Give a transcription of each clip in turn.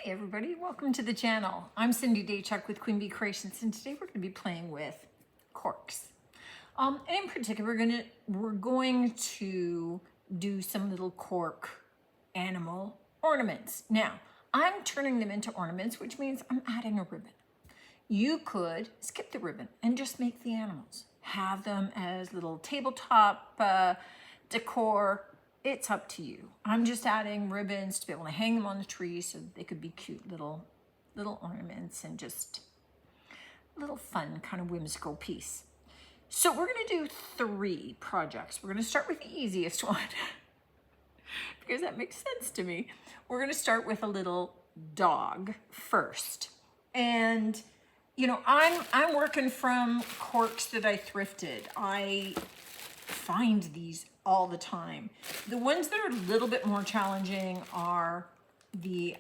Hi everybody, welcome to the channel. I'm Cindy Daychuck with Queen Bee Creations, and today we're going to be playing with corks. And in particular, we're going to do some little cork animal ornaments. Now, I'm turning them into ornaments, which means I'm adding a ribbon. You could skip the ribbon and just make the animals. Have them as little tabletop decor. It's up to you. I'm just adding ribbons to be able to hang them on the tree so they could be cute little ornaments and just a little fun kind of whimsical piece. So we're going to do 3 projects. We're going to start with the easiest one because that makes sense to me. We're going to start with a little dog first. And you know, I'm working from corks that I thrifted. I find these all the time. The ones that are a little bit more challenging are the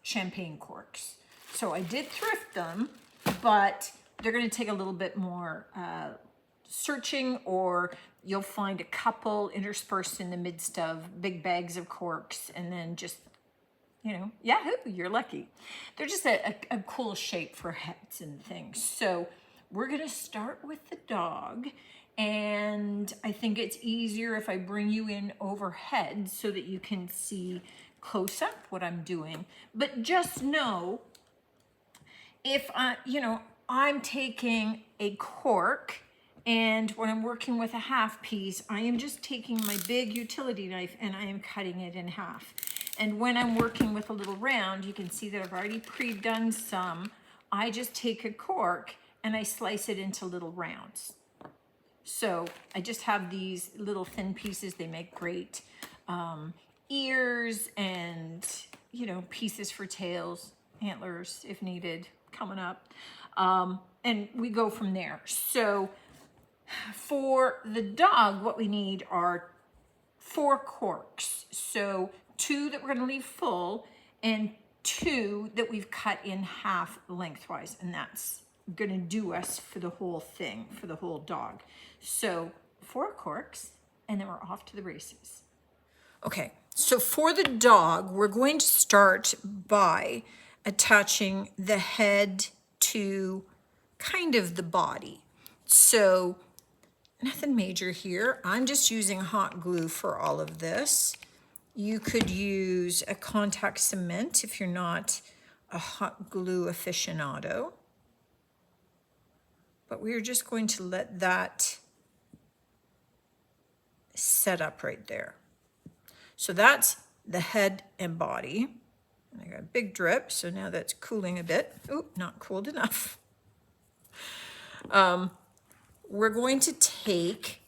champagne corks. So I did thrift them, but they're going to take a little bit more searching, or you'll find a couple interspersed in the midst of big bags of corks, and then just, you know, yahoo, you're lucky. They're just a cool shape for heads and things. So we're going to start with the dog. And I think it's easier if I bring you in overhead so that you can see close up what I'm doing. But just know, if I'm taking a cork, and when I'm working with a half piece, I am just taking my big utility knife and I am cutting it in half. And when I'm working with a little round, you can see that I've already pre-done some. I just take a cork and I slice it into little rounds. So I just have these little thin pieces. They make great ears and, you know, pieces for tails, antlers if needed, coming up. And we go from there. So for the dog, what we need are 4 corks. So 2 that we're going to leave full and 2 that we've cut in half lengthwise. And that's going to do us for the whole thing, for the whole dog. So 4 corks, and then we're off to the races. Okay, so for the dog, we're going to start by attaching the head to kind of the body. So nothing major here. I'm just using hot glue for all of this. You could use a contact cement if you're not a hot glue aficionado. But we're just going to let that set up right there. So that's the head and body. And I got a big drip, so now that's cooling a bit. Ooh, not cooled enough. We're going to take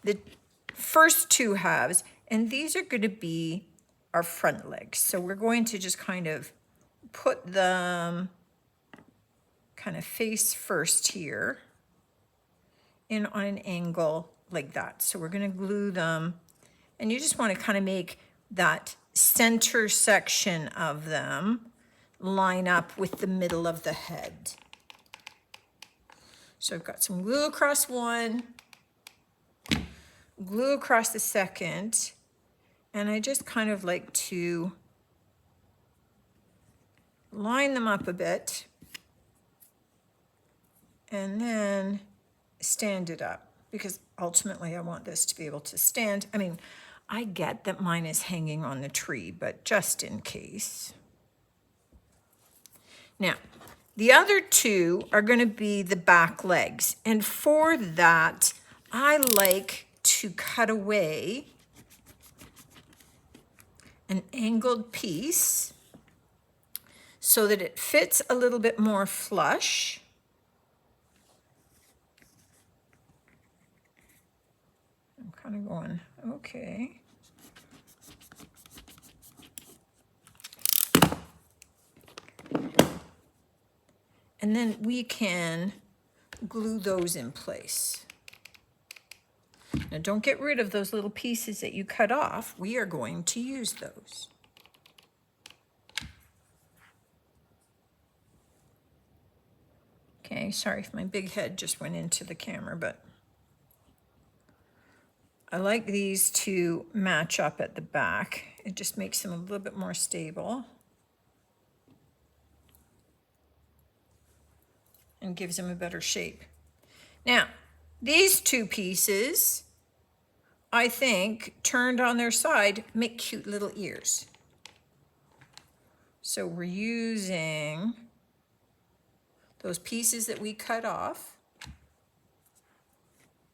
the first 2 halves, and these are going to be our front legs. So we're going to just kind of put them kind of face first here in on an angle like that. So we're going to glue them, and you just want to kind of make that center section of them line up with the middle of the head. So I've got some glue across one, glue across the second, and I just kind of like to line them up a bit and then stand it up, because ultimately I want this to be able to stand. I mean, I get that mine is hanging on the tree, but just in case. Now, the other 2 are going to be the back legs. And for that, I like to cut away an angled piece so that it fits a little bit more flush. I'm kind of going, okay. And then we can glue those in place. Now don't get rid of those little pieces that you cut off. We are going to use those. Okay, sorry if my big head just went into the camera, but I like these to match up at the back. It just makes them a little bit more stable. and gives him a better shape. Now, these two pieces, I think, turned on their side, make cute little ears. So we're using those pieces that we cut off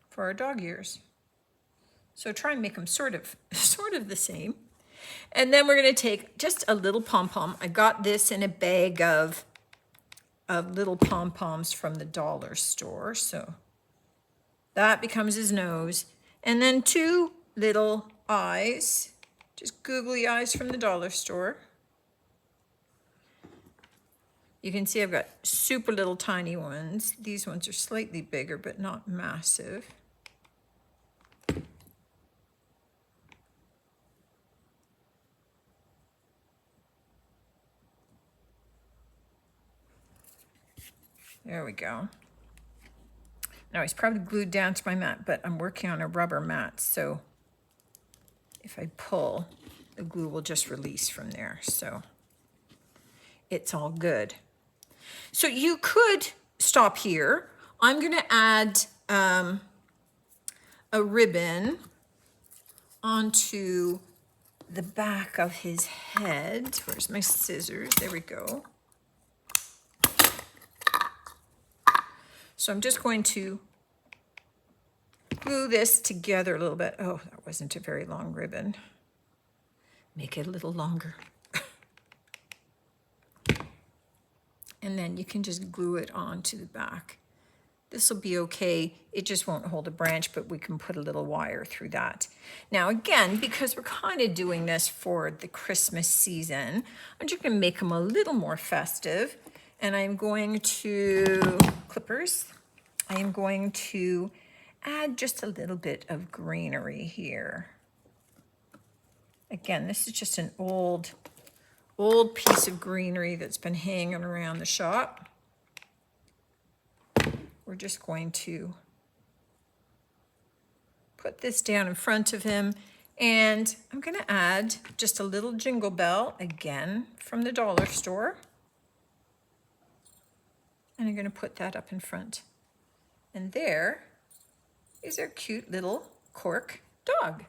for our dog ears. So try and make them sort of the same. And then we're going to take just a little pom-pom. I got this in a bag of little pom-poms from the dollar store. So that becomes his nose. And then two little eyes, just googly eyes from the dollar store. You can see I've got super little tiny ones. These ones are slightly bigger, but not massive. There we go. Now he's probably glued down to my mat, but I'm working on a rubber mat, so if I pull, the glue will just release from there. So it's all good. So you could stop here. I'm going to add a ribbon onto the back of his head. Where's my scissors? There we go. So I'm just going to glue this together a little bit. Oh, that wasn't a very long ribbon. Make it a little longer. And then you can just glue it onto the back. This will be okay. It just won't hold a branch, but we can put a little wire through that. Now again, because we're kind of doing this for the Christmas season, I'm just gonna make them a little more festive. And I'm going to, clippers, I am going to add just a little bit of greenery here. Again, this is just an old piece of greenery that's been hanging around the shop. We're just going to put this down in front of him, and I'm going to add just a little jingle bell, again from the dollar store. And I'm going to put that up in front. And there is our cute little Cork dog.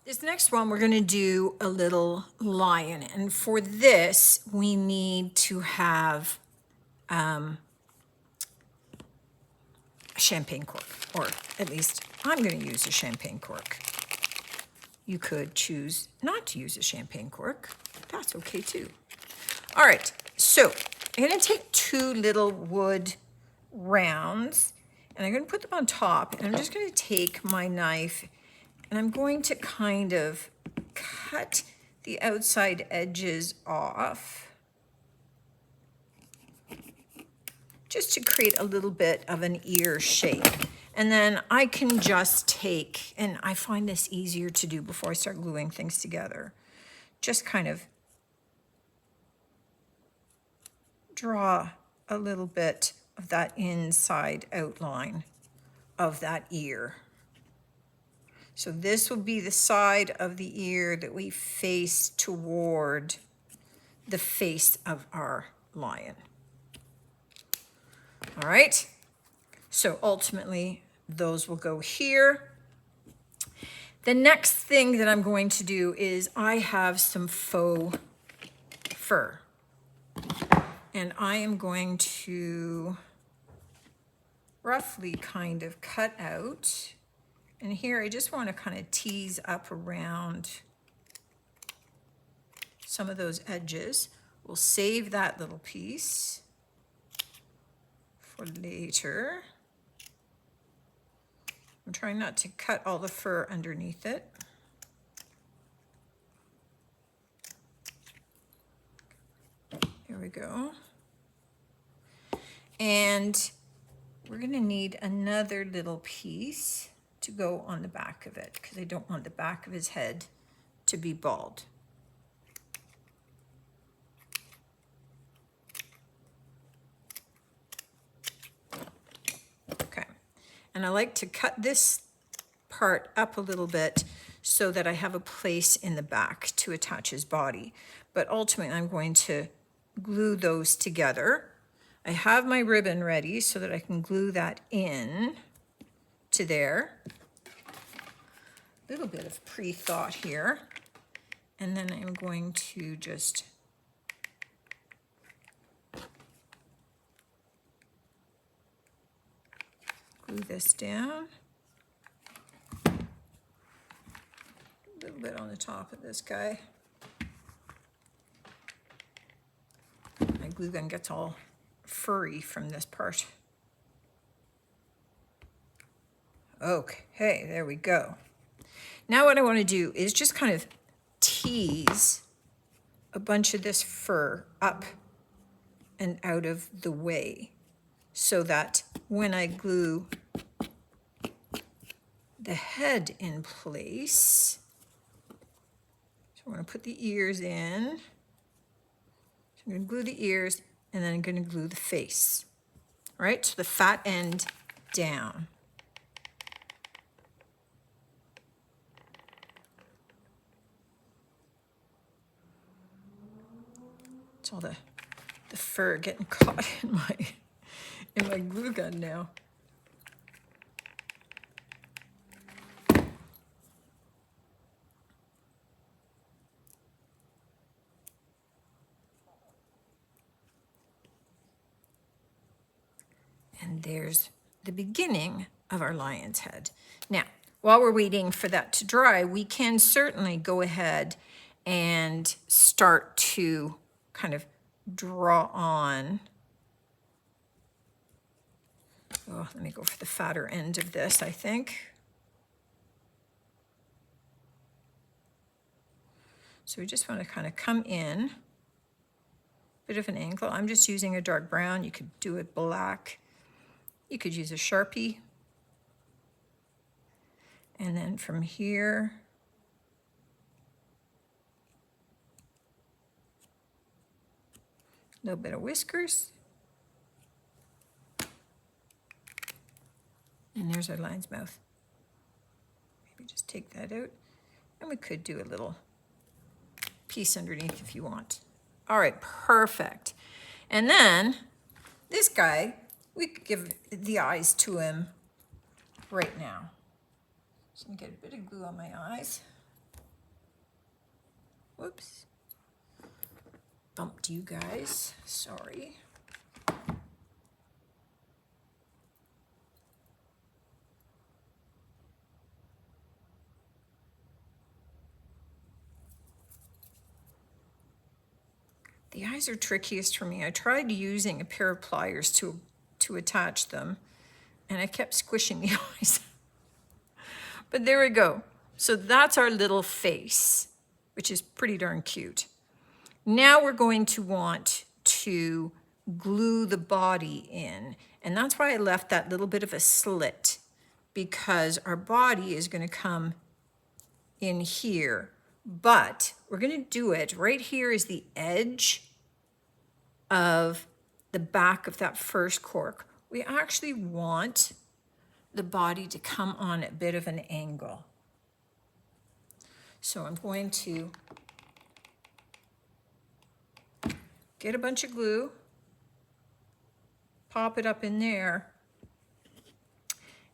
This next one, we're going to do a little lion. And for this, we need to have a champagne cork, or at least I'm going to use a champagne cork. You could choose not to use a champagne cork. That's okay too. All right, so I'm going to take two little wood rounds, and I'm going to put them on top, and I'm just going to take my knife, and I'm going to kind of cut the outside edges off, just to create a little bit of an ear shape. And then I can just take, and I find this easier to do before I start gluing things together, just kind of draw a little bit of that inside outline of that ear. So this will be the side of the ear that we face toward the face of our lion. All right, so ultimately those will go here. The next thing that I'm going to do is I have some faux fur. And I am going to roughly kind of cut out. And here I just want to kind of tease up around some of those edges. We'll save that little piece for later. I'm trying not to cut all the fur underneath it. There we go. And we're going to need another little piece to go on the back of it, because I don't want the back of his head to be bald. Okay, and I like to cut this part up a little bit so that I have a place in the back to attach his body. But ultimately I'm going to glue those together. I have my ribbon ready so that I can glue that in to there. A little bit of pre-thought here. And then I'm going to just glue this down. A little bit on the top of this guy. My glue gun gets all furry from this part. Okay, there we go. Now what I want to do is just kind of tease a bunch of this fur up and out of the way so that when I glue the head in place, so I'm going to put the ears in. So I'm going to glue the ears and then I'm going to glue the face. All right, so the fat end down. It's all the fur getting caught in my glue gun now. And there's the beginning of our lion's head. Now, while we're waiting for that to dry, we can certainly go ahead and start to kind of draw on. Oh, let me go for the fatter end of this, I think. So we just want to kind of come in, bit of an angle. I'm just using a dark brown. You could do it black. You could use a Sharpie. And then from here, a little bit of whiskers. And there's our lion's mouth. Maybe just take that out. And we could do a little piece underneath if you want. All right, perfect. And then this guy, we could give the eyes to him right now. So I'm gonna get a bit of glue on my eyes. Whoops. Bumped you guys, sorry. The eyes are trickiest for me. I tried using a pair of pliers to attach them, and I kept squishing the eyes. But there we go. So that's our little face, which is pretty darn cute. Now we're going to want to glue the body in, and that's why I left that little bit of a slit, because our body is going to come in here, but we're going to do it right here is the edge of the back of that first cork. We actually want the body to come on a bit of an angle. So I'm going to get a bunch of glue, pop it up in there,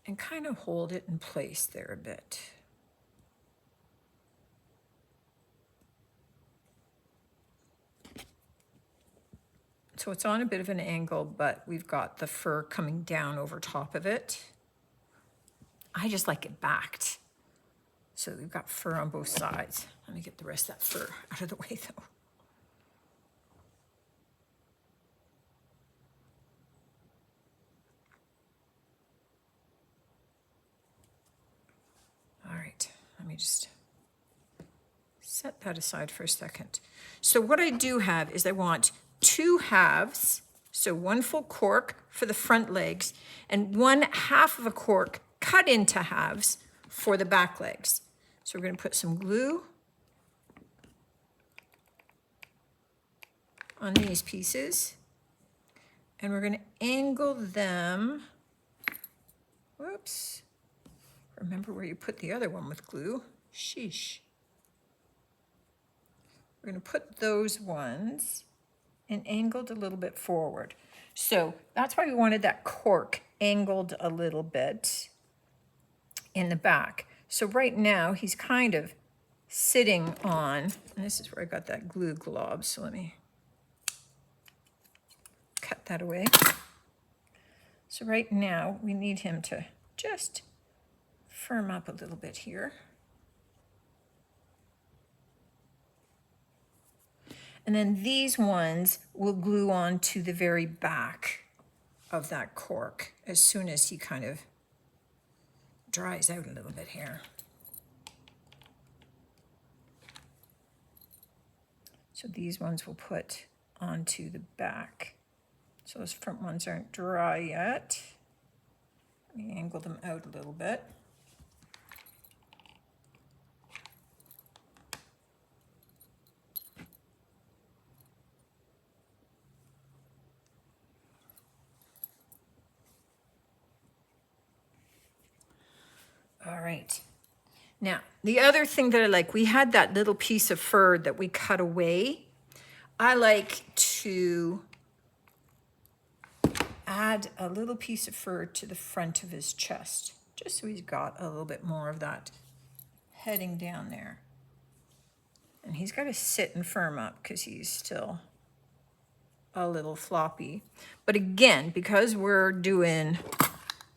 and kind of hold it in place there a bit. So it's on a bit of an angle, but we've got the fur coming down over top of it. I just like it backed. So we've got fur on both sides. Let me get the rest of that fur out of the way though. All right, let me just set that aside for a second. So what I do have is I want 2 halves, so 1 full cork for the front legs and 1/2 of a cork cut into halves for the back legs. So we're going to put some glue on these pieces and we're going to angle them. Whoops. Remember where you put the other one with glue. Sheesh. We're going to put those ones and angled a little bit forward. So that's why we wanted that cork angled a little bit in the back. So right now he's kind of sitting on, and this is where I got that glue glob, so let me cut that away. So right now we need him to just firm up a little bit here. And then these ones will glue on to the very back of that cork as soon as he kind of dries out a little bit here. So these ones we'll put onto the back. So those front ones aren't dry yet. Let me angle them out a little bit. All right. Now, the other thing that I like, we had that little piece of fur that we cut away. I like to add a little piece of fur to the front of his chest, just so he's got a little bit more of that heading down there. And he's got to sit and firm up because he's still a little floppy. But again, because we're doing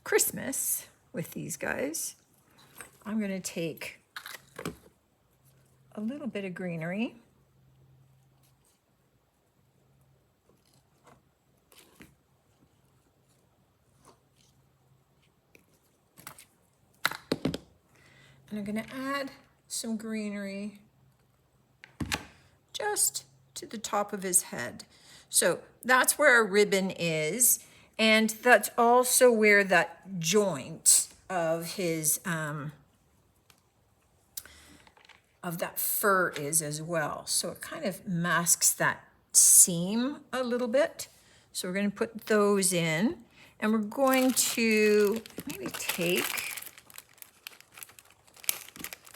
Christmas with these guys, I'm going to take a little bit of greenery. And I'm going to add some greenery just to the top of his head. So that's where our ribbon is. And that's also where that joint of his, of that fur is as well. So it kind of masks that seam a little bit. So we're going to put those in, and we're going to maybe take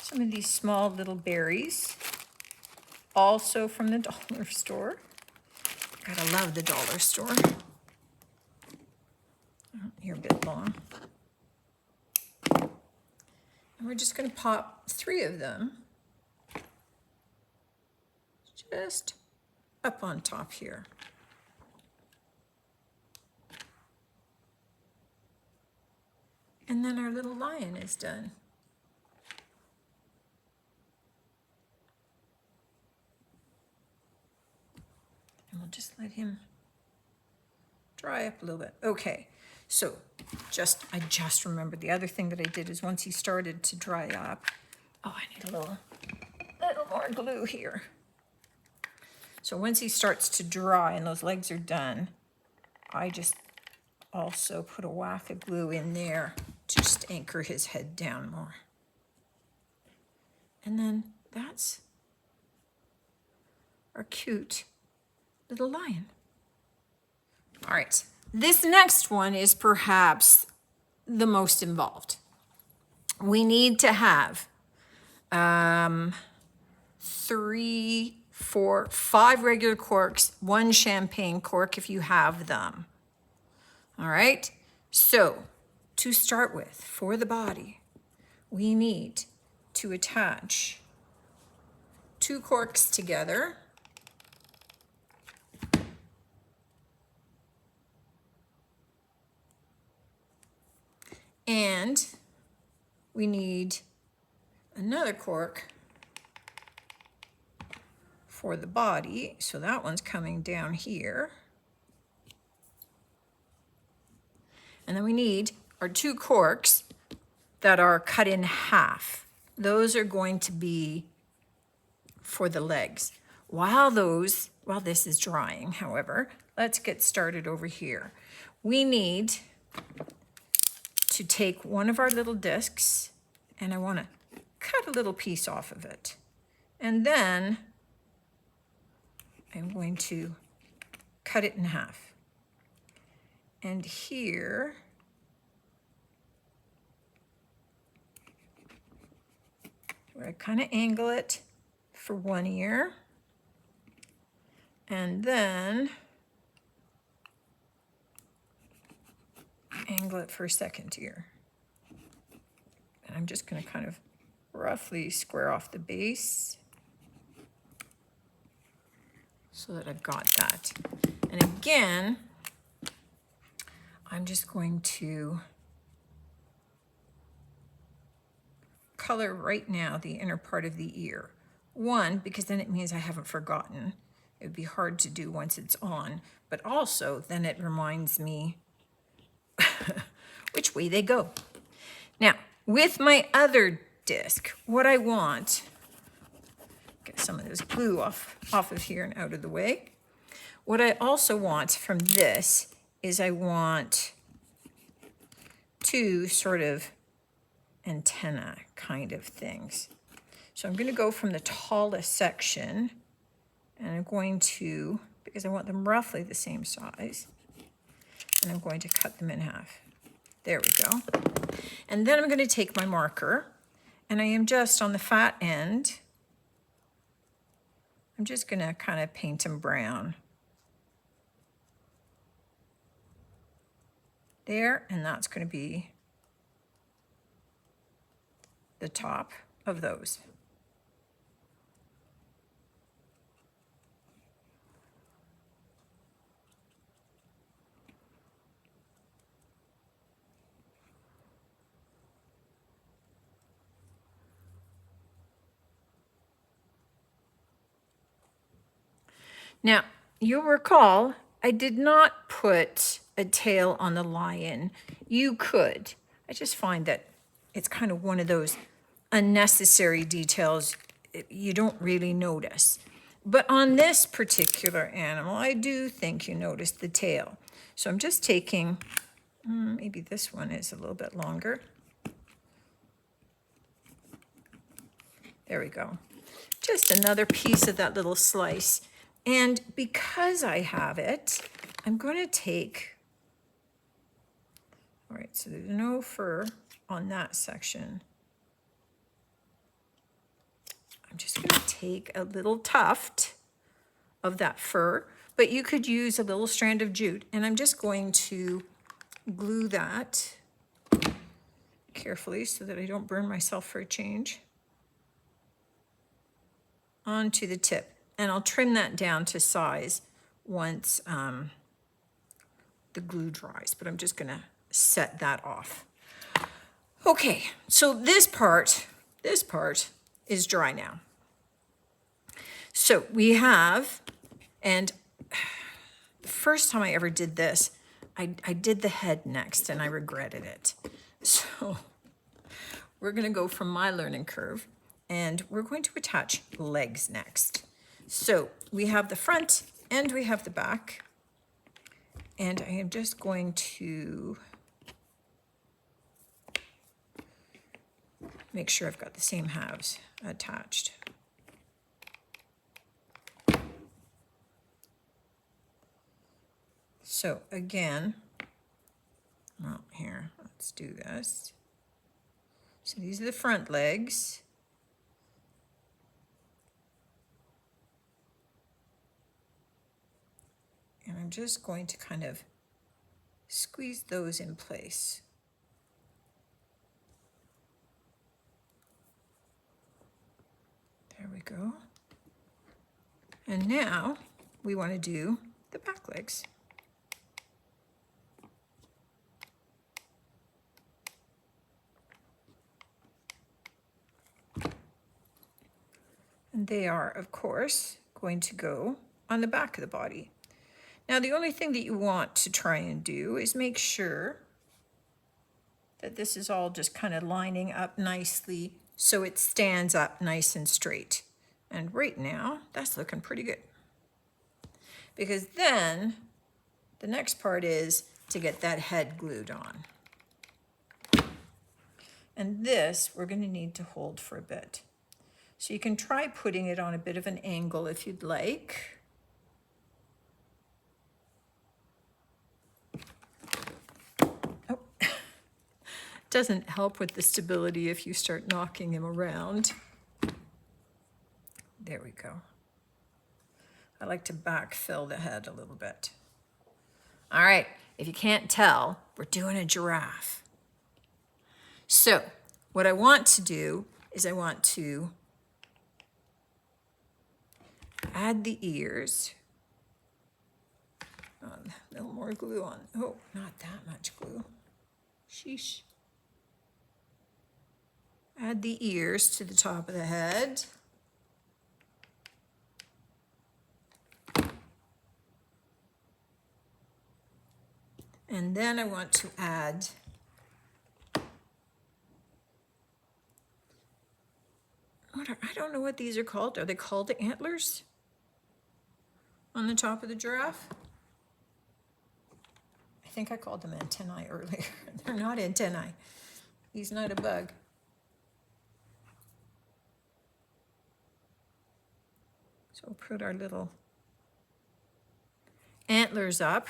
some of these small little berries, also from the dollar store. Gotta love the dollar store. Oh, you're a bit long. And we're just going to pop 3 of them just up on top here. And then our little lion is done. And we'll just let him dry up a little bit. Okay, so I just remembered the other thing that I did is once he started to dry up, oh, I need a little more glue here. So once he starts to dry and those legs are done, I just also put a whack of glue in there to just anchor his head down more. And then that's our cute little lion. All right, this next one is perhaps the most involved. We need to have 3, 4, 5 regular corks, 1 champagne cork if you have them. All right, so to start with, for the body, we need to attach 2 corks together. And we need another cork for the body. So that one's coming down here. And then we need our 2 corks that are cut in half. Those are going to be for the legs. While this is drying, however, let's get started over here. We need to take one of our little discs, and I want to cut a little piece off of it. And then I'm going to cut it in half. And here, where I kind of angle it for one ear, And then angle it for a second here. And I'm just going to kind of roughly square off the base so that I've got that. And again, I'm just going to color right now the inner part of the ear. One, because then it means I haven't forgotten. It would be hard to do once it's on, but also then it reminds me which way they go. Now, with my other disc, what I want, get some of this glue off of here and out of the way. What I also want from this is I want two sort of antenna kind of things. So I'm going to go from the tallest section, and I'm going to, because I want them roughly the same size, and I'm going to cut them in half. There we go. And then I'm going to take my marker, and I am just on the fat end, I'm just going to kind of paint them brown. There, and that's going to be the top of those. Now, you'll recall I did not put a tail on the lion. You could. I just find that it's kind of one of those unnecessary details you don't really notice. But on this particular animal, I do think you notice the tail. So I'm just taking, maybe this one is a little bit longer. There we go. Just another piece of that little slice. And because I have it, I'm going to take, all right, so there's no fur on that section. I'm just going to take a little tuft of that fur, but you could use a little strand of jute, and I'm just going to glue that carefully so that I don't burn myself for a change onto the tip. And I'll trim that down to size once the glue dries, but I'm just gonna set that off. Okay, so this part is dry now. So we have, and the first time I ever did this, I did the head next and I regretted it. So we're gonna go from my learning curve and we're going to attach legs next. So we have the front and we have the back, and I am just going to make sure I've got the same halves attached. So again, well, here, let's do this. So these are the front legs. And I'm just going to kind of squeeze those in place. There we go. And now we want to do the back legs. And they are, of course, going to go on the back of the body. Now, the only thing that you want to try and do is make sure that this is all just kind of lining up nicely so it stands up nice and straight. And right now, that's looking pretty good. Because then the next part is to get that head glued on. And this we're going to need to hold for a bit. So you can try putting it on a bit of an angle if you'd like. Doesn't help with the stability if you start knocking him around. There we go. I like to backfill the head a little bit. All right, if you can't tell, we're doing a giraffe. So what I want to do is I want to add the ears. A little more glue on. Oh, not that much glue. Sheesh. Add the ears to the top of the head. And then I want to add I don't know what these are called. Are they called antlers on the top of the giraffe? I think I called them antennae earlier. They're not antennae. He's not a bug. So we'll put our little antlers up.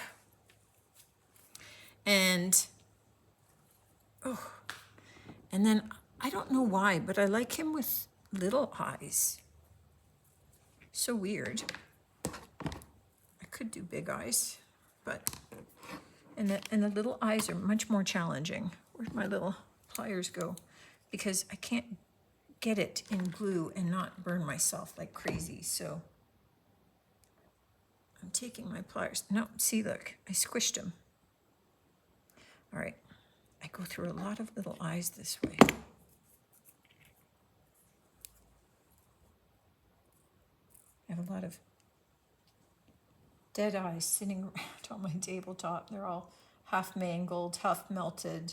And, oh, and then I don't know why, but I like him with little eyes. So weird. I could do big eyes, but, and the little eyes are much more challenging. Where'd my little pliers go? Because I can't get it in glue and not burn myself like crazy, so I'm taking my pliers. No, see, look, I squished them. All right, I go through a lot of little eyes this way. I have a lot of dead eyes sitting around on my tabletop. They're all half mangled, half melted.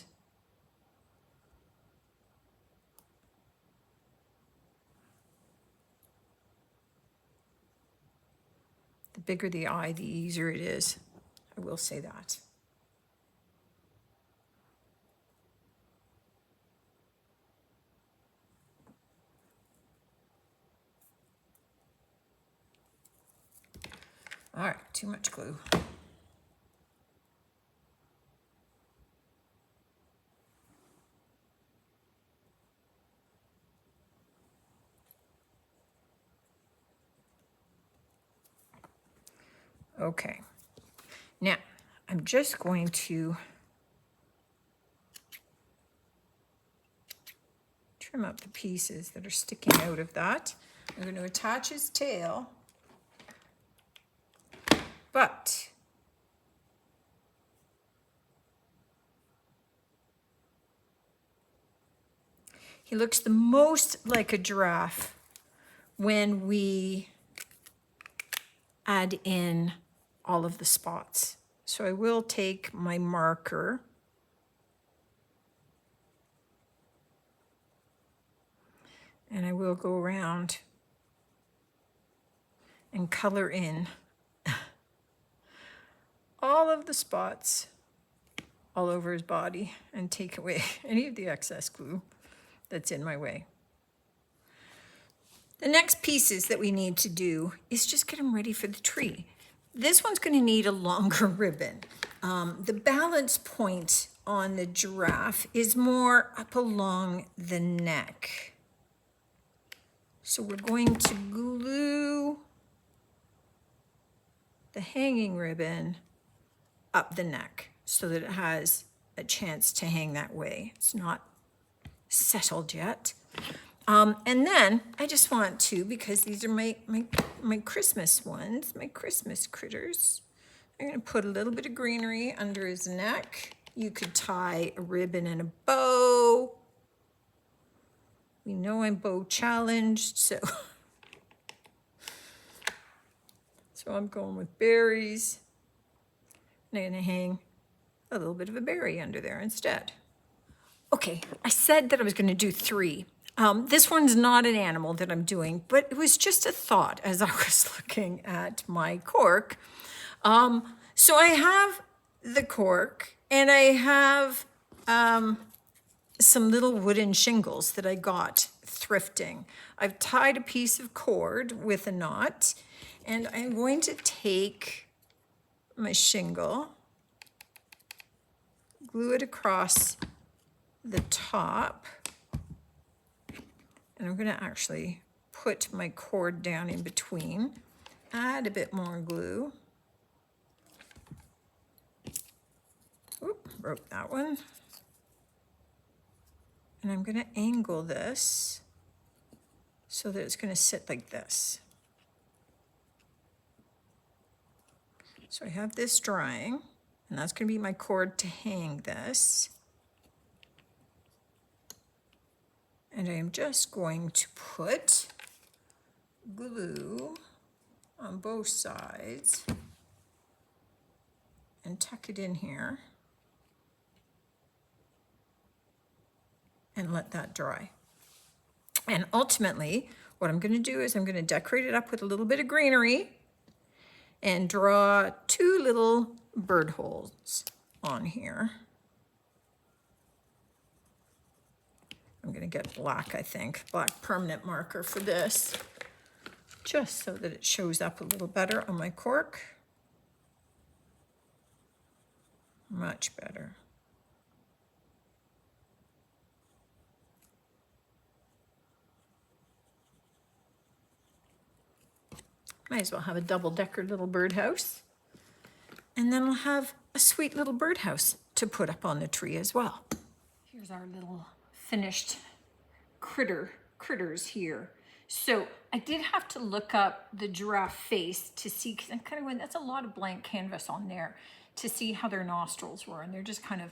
The bigger the eye, the easier it is. I will say that. All right, too much glue. Okay, now I'm just going to trim up the pieces that are sticking out of that. I'm going to attach his tail, but he looks the most like a giraffe when we add in all of the spots. So I will take my marker and I will go around and color in all of the spots all over his body and take away any of the excess glue that's in my way. The next pieces that we need to do is just get him ready for the tree. This one's going to need a longer ribbon. The balance point on the giraffe is more up along the neck. So we're going to glue the hanging ribbon up the neck so that it has a chance to hang that way. It's not settled yet. And then I just want to, because these are my Christmas ones, my Christmas critters, I'm going to put a little bit of greenery under his neck. You could tie a ribbon and a bow. We know I'm bow challenged, so I'm going with berries. And I'm going to hang a little bit of a berry under there instead. Okay, I said that I was going to do 3. This one's not an animal that I'm doing, but it was just a thought as I was looking at my cork. So I have the cork and I have some little wooden shingles that I got thrifting. I've tied a piece of cord with a knot and I'm going to take my shingle, glue it across the top, and I'm going to actually put my cord down in between. add a bit more glue. Oop, broke that one. And I'm going to angle this so that it's going to sit like this. So I have this drying, and that's going to be my cord to hang this. And I am just going to put glue on both sides and tuck it in here and let that dry. And ultimately, what I'm going to do is I'm going to decorate it up with a little bit of greenery and draw 2 little bird holes on here. I'm going to get black, I think, black permanent marker for this, just so that it shows up a little better on my cork. Much better. Might as well have a double-decker little birdhouse. And then I'll have a sweet little birdhouse to put up on the tree as well. Here's our little finished critters here. So I did have to look up the giraffe face to see, because I kind of went, that's a lot of blank canvas on there, to see how their nostrils were, and they're just kind of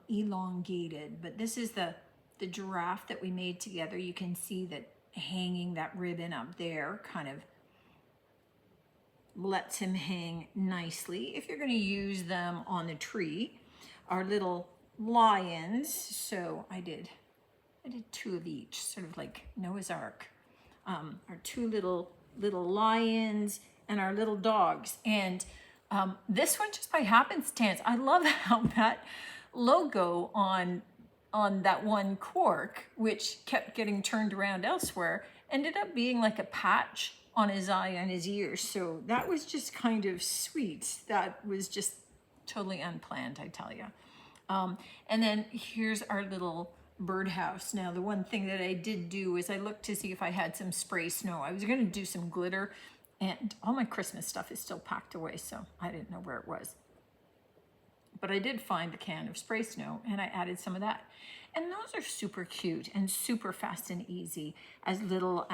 elongated. But this is the giraffe that we made together. You can see that hanging that ribbon up there kind of lets him hang nicely if you're going to use them on the tree. Our little lions, so I did 2 of each, sort of like Noah's Ark. Our 2 little lions and our little dogs. And this one, just by happenstance, I love how that logo on that one cork, which kept getting turned around elsewhere, ended up being like a patch on his eye and his ears. So that was just kind of sweet. That was just totally unplanned, I tell you. And then here's our little birdhouse. Now, the one thing that I did do is I looked to see if I had some spray snow. I was going to do some glitter, and all my Christmas stuff is still packed away, so I didn't know where it was. But I did find the can of spray snow, and I added some of that. And those are super cute and super fast and easy as little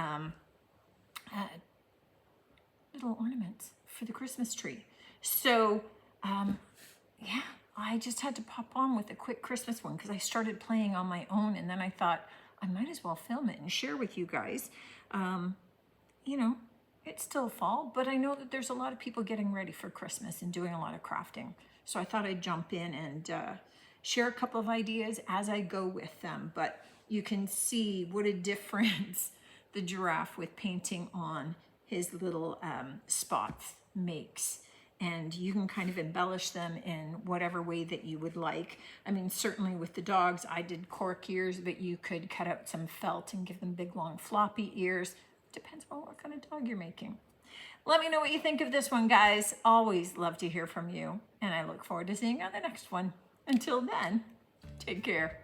little ornaments for the Christmas tree. So, yeah, I just had to pop on with a quick Christmas one because I started playing on my own, and then I thought I might as well film it and share with you guys. You know, it's still fall, but I know that there's a lot of people getting ready for Christmas and doing a lot of crafting. So I thought I'd jump in and share a couple of ideas as I go with them. But you can see what a difference the giraffe with painting on his little spots makes. And you can kind of embellish them in whatever way that you would like. I mean, certainly with the dogs, I did cork ears, but you could cut out some felt and give them big, long, floppy ears. Depends on what kind of dog you're making. Let me know what you think of this one, guys. Always love to hear from you. And I look forward to seeing you on the next one. Until then, take care.